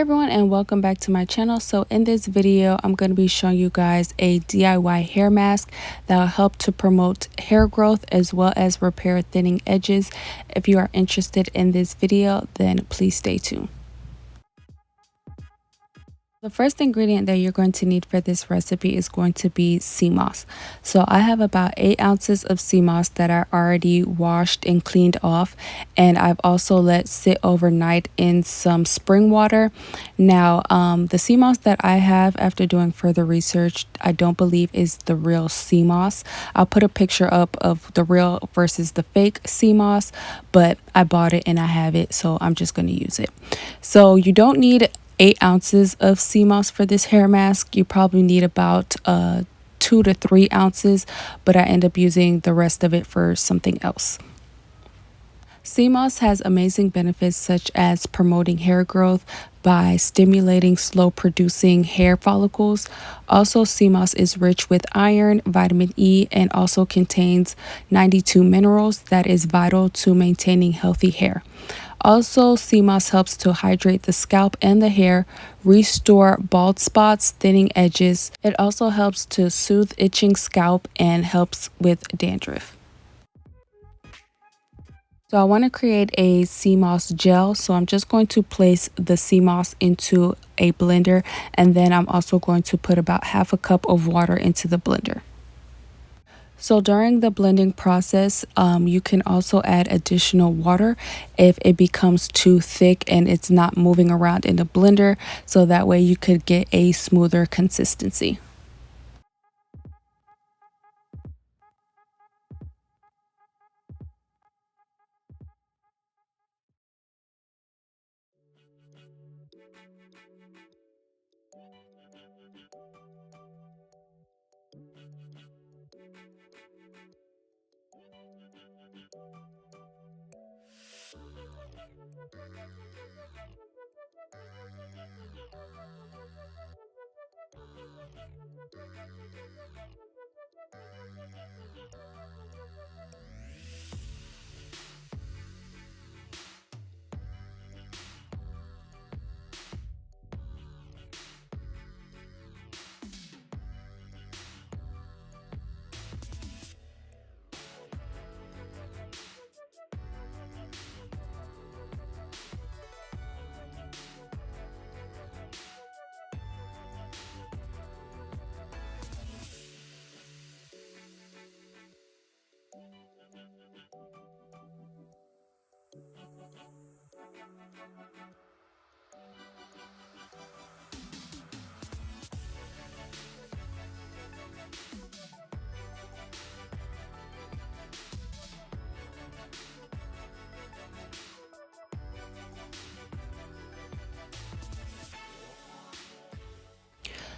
Hey everyone, and welcome back to my channel. So in this video I'm going to be showing you guys a DIY hair mask that will help to promote hair growth as well as repair thinning edges. If you are interested in this video, then please stay tuned. The first ingredient that you're going to need for this recipe is going to be sea moss. So I have about 8 ounces of sea moss that are already washed and cleaned off, and I've also let sit overnight in some spring water. Now the sea moss that I have, after doing further research, I don't believe is the real sea moss. I'll put a picture up of the real versus the fake sea moss, but I bought it and I have it, so I'm just going to use it. So you don't need 8 ounces of sea moss for this hair mask. You probably need about 2 to 3 ounces, but I end up using the rest of it for something else. Sea moss has amazing benefits such as promoting hair growth by stimulating slow producing hair follicles. Also, sea moss is rich with iron, vitamin E, and also contains 92 minerals that is vital to maintaining healthy hair. Also, sea moss helps to hydrate the scalp and the hair, restore bald spots, thinning edges. It also helps to soothe itching scalp and helps with dandruff. So I want to create a sea moss gel, so I'm just going to place the sea moss into a blender, and then I'm also going to put about half a cup of water into the blender. So during the blending process, you can also add additional water if it becomes too thick and it's not moving around in the blender, so that way you could get a smoother consistency.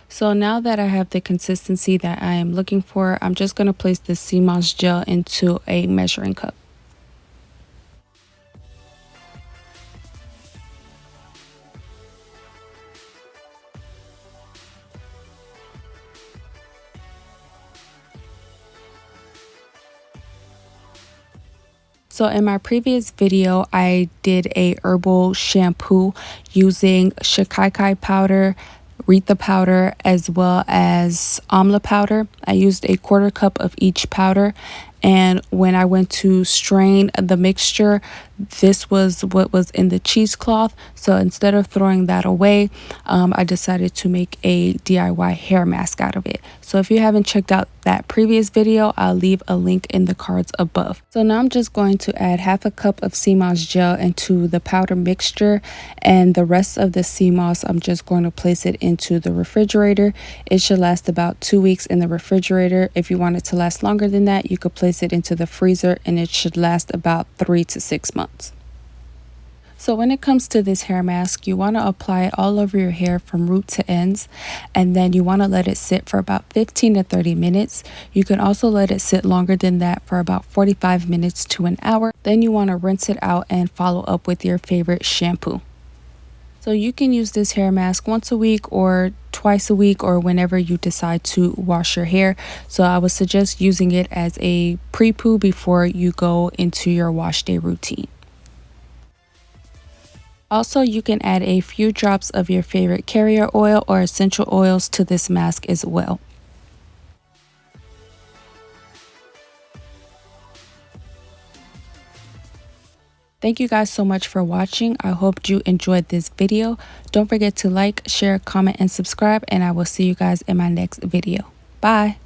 So now that I have the consistency that I am looking for, I'm just going to place the sea moss gel into a measuring cup. So in my previous video, I did a herbal shampoo using Shikakai powder, Aretha powder, as well as amla powder. I used a 1/4 cup of each powder, and when I went to strain the mixture, this was what was in the cheesecloth. So instead of throwing that away, I decided to make a DIY hair mask out of it. So if you haven't checked out that previous video, I'll leave a link in the cards above. So now I'm just going to add half a cup of sea moss gel into the powder mixture, and the rest of the sea moss I'm just going to place it into the refrigerator. It should last about 2 weeks in the refrigerator. If you want it to last longer than that, you could place it into the freezer and it should last about 3 to 6 months. So when it comes to this hair mask, you want to apply it all over your hair from root to ends, and then you want to let it sit for about 15 to 30 minutes. You can also let it sit longer than that for about 45 minutes to an hour. Then you want to rinse it out and follow up with your favorite shampoo. So you can use this hair mask once a week or twice a week, or whenever you decide to wash your hair. So I would suggest using it as a pre-poo before you go into your wash day routine. Also, you can add a few drops of your favorite carrier oil or essential oils to this mask as well. Thank you guys so much for watching. I hope you enjoyed this video. Don't forget to like, share, comment, and subscribe, and I will see you guys in my next video. Bye.